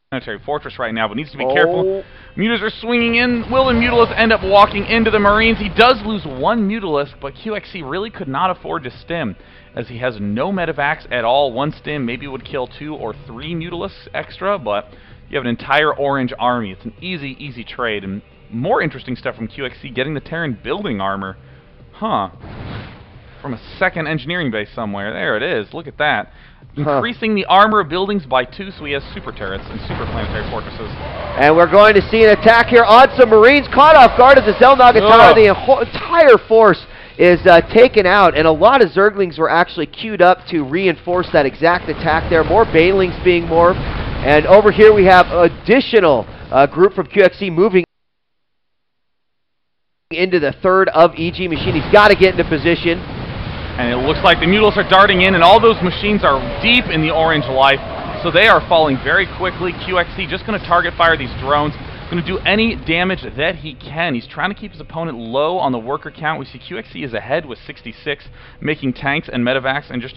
planetary fortress right now, but needs to be careful. Mutas are swinging in. Will the Mutalisk end up walking into the Marines? He does lose one Mutalisk, but Qxc really could not afford to stim, as he has no medevacs at all. One stim maybe would kill 2 or 3 Mutalisks extra, but you have an entire orange army. It's an easy, easy trade. And more interesting stuff from Qxc, getting the Terran building armor. Huh. From a second engineering base somewhere. There it is. Look at that. Increasing the armor of buildings by 2, so he has super turrets and super planetary fortresses. And we're going to see an attack here on some Marines, caught off guard as the Zelnaga the entire force is taken out, and a lot of Zerglings were actually queued up to reinforce that exact attack there. More Banelings being morphed, and over here we have additional group from Qxc moving into the third of EG.Machine. He's got to get into position. And it looks like the Mutalisks are darting in, and all those machines are deep in the orange life, so they are falling very quickly. Qxc just going to target fire these drones, going to do any damage that he can. He's trying to keep his opponent low on the worker count. We see Qxc is ahead with 66, making tanks and medevacs, and just,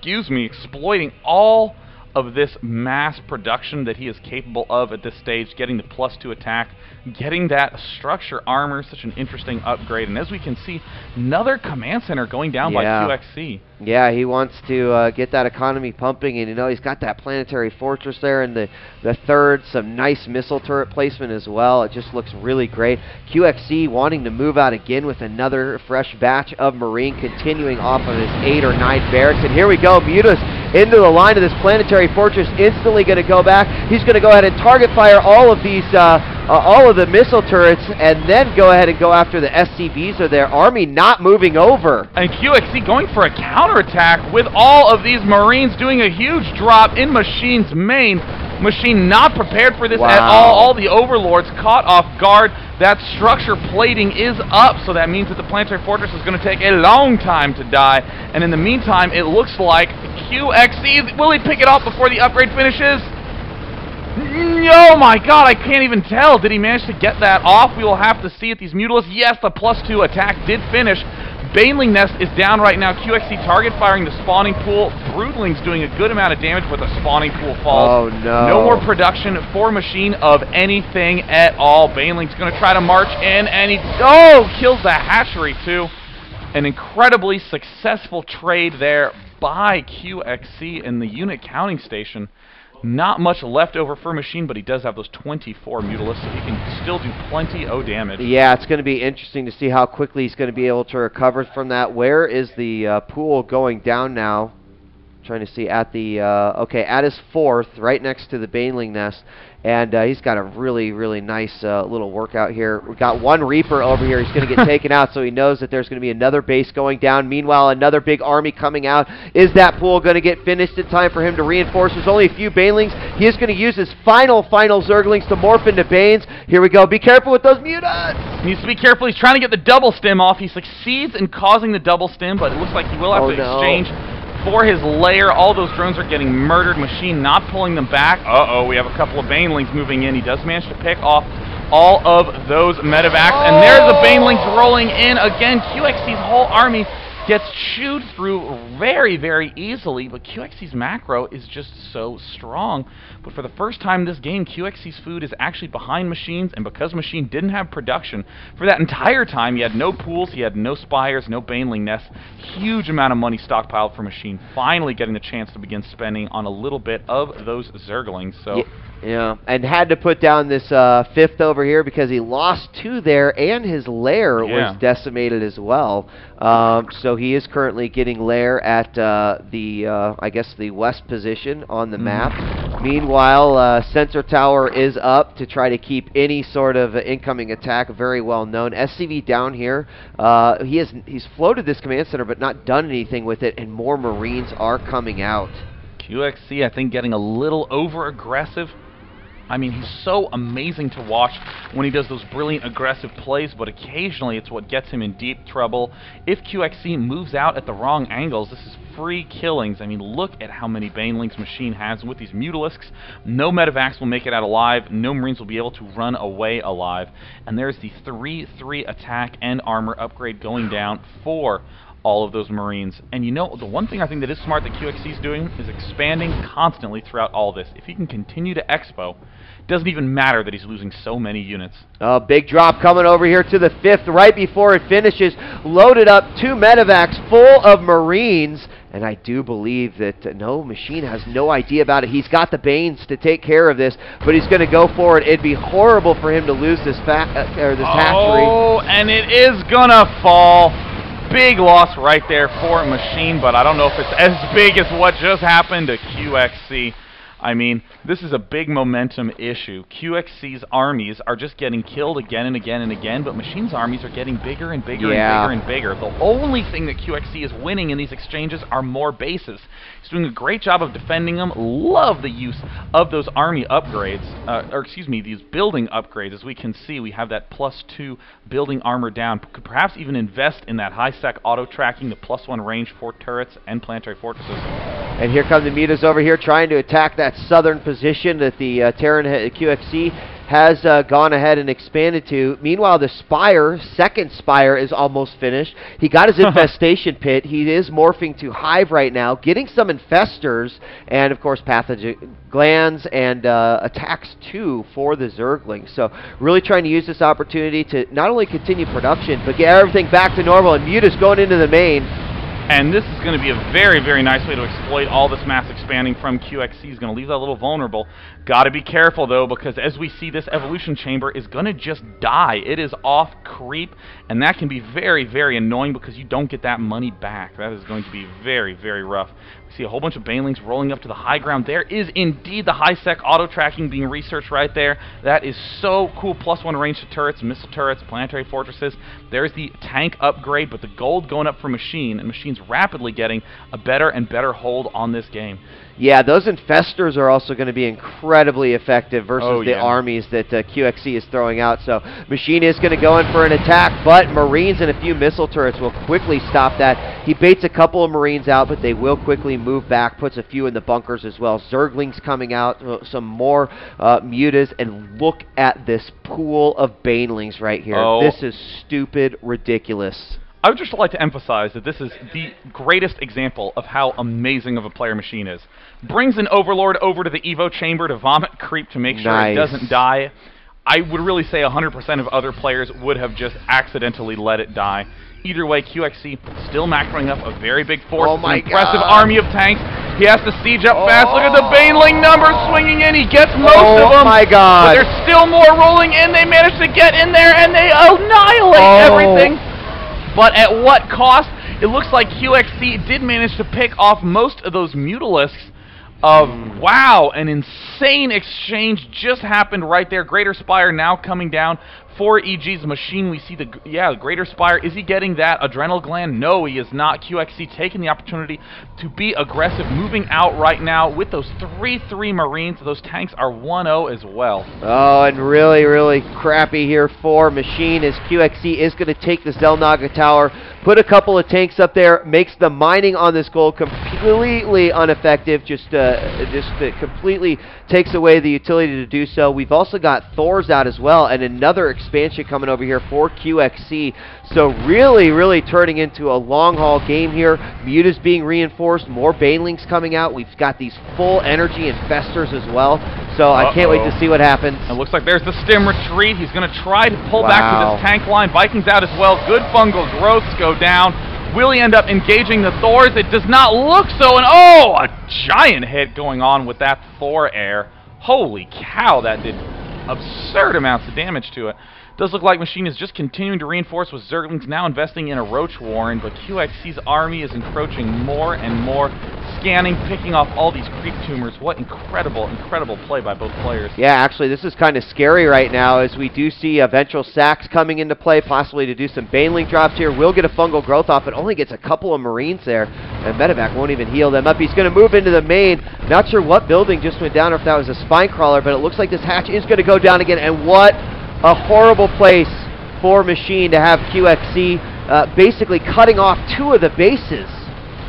exploiting all of this mass production that he is capable of at this stage, getting the +2 attack, getting that structure armor, such an interesting upgrade. And as we can see, another command center going down by Qxc. Yeah, he wants to get that economy pumping, and you know, he's got that planetary fortress there in the third, some nice missile turret placement as well. It just looks really great. Qxc wanting to move out again with another fresh batch of Marine, continuing off of his 8 or 9 barracks. And here we go, Mutas into the line of this planetary fortress, instantly going to go back. He's going to go ahead and target fire all of these, all of the missile turrets, and then go ahead and go after the SCBs of their army, not moving over. And Qxc going for a counterattack with all of these Marines, doing a huge drop in Machine's main. Machine not prepared for this at all. All the overlords caught off guard. That structure plating is up, so that means that the planetary fortress is going to take a long time to die. And in the meantime, it looks like Qxc, will he pick it off before the upgrade finishes? Oh my god, I can't even tell. Did he manage to get that off? We will have to see it. These Mutalisks, yes, the +2 attack did finish. Baneling Nest is down right now. Qxc target firing the spawning pool. Broodling's doing a good amount of damage, but the spawning pool falls. Oh no. No more production for Machine of anything at all. Baneling's going to try to march in, and he kills the hatchery too. An incredibly successful trade there by Qxc in the unit counting station. Not much left over for Machine, but he does have those 24 Mutalisks, so he can still do plenty of damage. Yeah, it's going to be interesting to see how quickly he's going to be able to recover from that. Where is the pool going down now? Trying to see at the, okay, at his 4th, right next to the Baneling Nest. And he's got a really, really nice little workout here. We've got one Reaper over here. He's going to get taken out, so he knows that there's going to be another base going down. Meanwhile, another big army coming out. Is that pool going to get finished in time for him to reinforce? There's only a few Banelings. He is going to use his final Zerglings to morph into Banes. Here we go. Be careful with those Mutas. He needs to be careful. He's trying to get the double stim off. He succeeds in causing the double stim, but it looks like he will have to exchange for his lair. All those drones are getting murdered. Machine not pulling them back. We have a couple of Banelings moving in. He does manage to pick off all of those medevacs, and there's the Banelings rolling in again. Qxc's whole army gets chewed through very, very easily, but Qxc's macro is just so strong. But for the first time this game, Qxc's food is actually behind Machine's, and because Machine didn't have production for that entire time, he had no pools, he had no spires, no Baneling nests, huge amount of money stockpiled for Machine, finally getting the chance to begin spending on a little bit of those Zerglings. So yeah, and had to put down this 5th over here because he lost 2 there, and his lair was decimated as well. So he is currently getting lair at I guess the west position on the map. Meanwhile, Sensor Tower is up to try to keep any sort of incoming attack very well known. SCV down here, he's floated this command center but not done anything with it, and more Marines are coming out. Qxc, I think, getting a little over-aggressive. I mean, he's so amazing to watch when he does those brilliant aggressive plays, but occasionally it's what gets him in deep trouble. If Qxc moves out at the wrong angles, this is free killings. I mean, look at how many Banelings Machine has with these Mutalisks. No medevacs will make it out alive. No Marines will be able to run away alive. And there's the 3/3 attack and armor upgrade going down for all of those Marines. And you know, the one thing I think that is smart that Qxc is doing is expanding constantly throughout all this. If he can continue to expo, it doesn't even matter that he's losing so many units. Big drop coming over here to the 5th right before it finishes. Loaded up 2 medevacs full of Marines. And I do believe that, no, Machine has no idea about it. He's got the Banes to take care of this, but he's going to go for it. It'd be horrible for him to lose this hatchery. Oh, and it is going to fall. Big loss right there for Machine, but I don't know if it's as big as what just happened to Qxc. I mean, this is a big momentum issue. Qxc's armies are just getting killed again and again and again, but Machine's armies are getting bigger and bigger and bigger and bigger. The only thing that Qxc is winning in these exchanges are more bases. He's doing a great job of defending them. Love the use of those army upgrades, these building upgrades. As we can see, we have that +2 building armor down. Could perhaps even invest in that high-sec auto-tracking, the +1 range for turrets and planetary fortresses. And here come the mutas over here trying to attack that southern position that the Terran Qxc has gone ahead and expanded to. Meanwhile, the Spire, second Spire, is almost finished. He got his infestation pit. He is morphing to Hive right now, getting some infestors, and of course pathogen glands and attacks too for the Zerglings. So really trying to use this opportunity to not only continue production, but get everything back to normal. And mutas going into the main. And this is going to be a very, very nice way to exploit all this mass expanding from Qxc. He's going to leave that a little vulnerable. Got to be careful, though, because as we see, this evolution chamber is going to just die. It is off creep, and that can be very, very annoying because you don't get that money back. That is going to be very, very rough. We see a whole bunch of banelings rolling up to the high ground. There is indeed the high-sec auto-tracking being researched right there. That is so cool. +1 range to turrets, missile turrets, planetary fortresses. There's the tank upgrade, but the gold going up for Machine, and Machine's rapidly getting a better and better hold on this game. Yeah, those infestors are also going to be incredibly effective versus the armies that Qxc is throwing out. So Machine is going to go in for an attack, but Marines and a few missile turrets will quickly stop that. He baits a couple of Marines out, but they will quickly move back, puts a few in the bunkers as well. Zerglings coming out, some more mutas, and look at this pool of banelings right here. This is stupid ridiculous. I would just like to emphasize that this is the greatest example of how amazing of a player Machine is. Brings an Overlord over to the Evo chamber to vomit creep to make sure it doesn't die. I would really say 100% of other players would have just accidentally let it die. Either way, Qxc still macroing up a very big force. Oh my an impressive army of tanks. He has to siege up fast. Look at the Baneling numbers swinging in. He gets most of them. Oh my god. But there's still more rolling in. They manage to get in there and they annihilate everything. But at what cost? It looks like Qxc did manage to pick off most of those Mutalisks. Wow, an insane exchange just happened right there. Greater Spire now coming down for EG's Machine. We see the Greater Spire. Is he getting that adrenal gland? No, he is not. Qxc taking the opportunity to be aggressive, moving out right now with those 3-3 Marines. Those tanks are 1-0 as well. Oh, and really, really crappy here for Machine as Qxc is going to take the Zelnaga Tower, put a couple of tanks up there, makes the mining on this gold completely ineffective, just completely takes away the utility to do so. We've also got Thors out as well, and another expansion coming over here for Qxc. So really, really turning into a long-haul game here. Mutas being reinforced, more Banelings coming out. We've got these full energy infestors as well. So I can't wait to see what happens. It looks like there's the stim retreat. He's going to try to pull back to this tank line. Vikings out as well. Good fungal growths go down. Will he end up engaging the Thors? It does not look so, and a giant hit going on with that Thor air. Holy cow, that did absurd amounts of damage to it. Does look like Machine is just continuing to reinforce with Zerglings now investing in a Roach Warren, but Qxc's army is encroaching more and more, scanning, picking off all these creep tumors. What incredible, incredible play by both players. Yeah, actually, this is kind of scary right now as we do see eventual sacks coming into play, possibly to do some Baneling drops here. Will get a fungal growth off. It only gets a couple of Marines there, and Medevac won't even heal them up. He's going to move into the main. Not sure what building just went down or if that was a spine crawler, but it looks like this hatch is going to go down again, and what a horrible place for Machine to have Qxc basically cutting off 2 of the bases.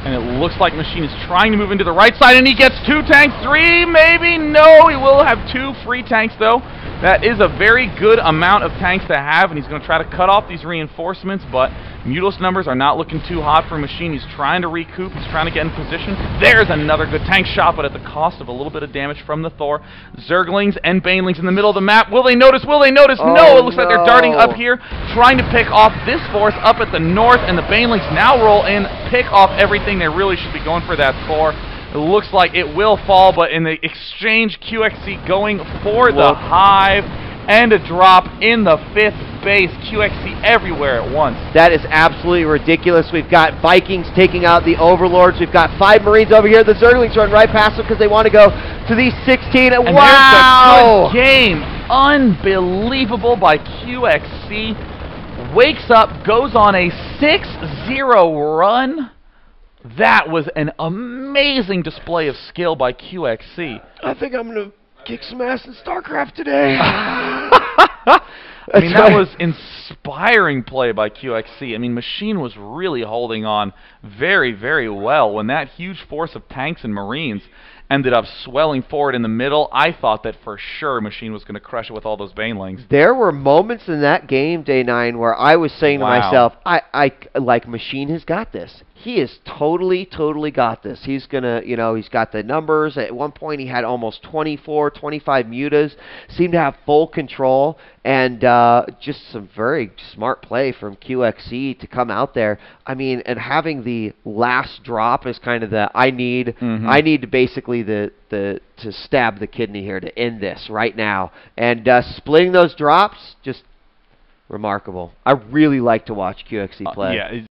And it looks like Machine is trying to move into the right side, and he gets 2 tanks, 3 maybe? No, he will have 2 free tanks, though. That is a very good amount of tanks to have, and he's going to try to cut off these reinforcements, but Mutos numbers are not looking too hot for Machine. He's trying to recoup. He's trying to get in position. There's another good tank shot, but at the cost of a little bit of damage from the Thor. Zerglings and Banelings in the middle of the map. Will they notice? Will they notice? Oh, no! It looks like they're darting up here, trying to pick off this force up at the north, and the Banelings now roll in, pick off everything. They really should be going for that Thor. It looks like it will fall, but in the exchange, Qxc going for the hive and a drop in the 5th base. Qxc everywhere at once. That is absolutely ridiculous. We've got Vikings taking out the Overlords. We've got 5 Marines over here. The Zerglings run right past them because they want to go to these 16. And wow! There's a good game. Unbelievable by Qxc. Wakes up, goes on a 6-0 run. That was an amazing display of skill by Qxc. I think I'm going to kick some ass in Starcraft today. I mean, that was inspiring play by Qxc. I mean, Machine was really holding on very, very well. When that huge force of tanks and Marines ended up swelling forward in the middle, I thought that for sure Machine was going to crush it with all those Banelings. There were moments in that game, Day 9, where I was saying to myself, I like, Machine has got this. He has totally got this. He's going to, you know, he's got the numbers. At one point, he had almost 24, 25 mutas. Seemed to have full control. And just some very smart play from Qxc to come out there. I mean, and having the last drop is kind of the, I need to basically to stab the kidney here to end this right now. And splitting those drops, just remarkable. I really like to watch Qxc play. Yeah.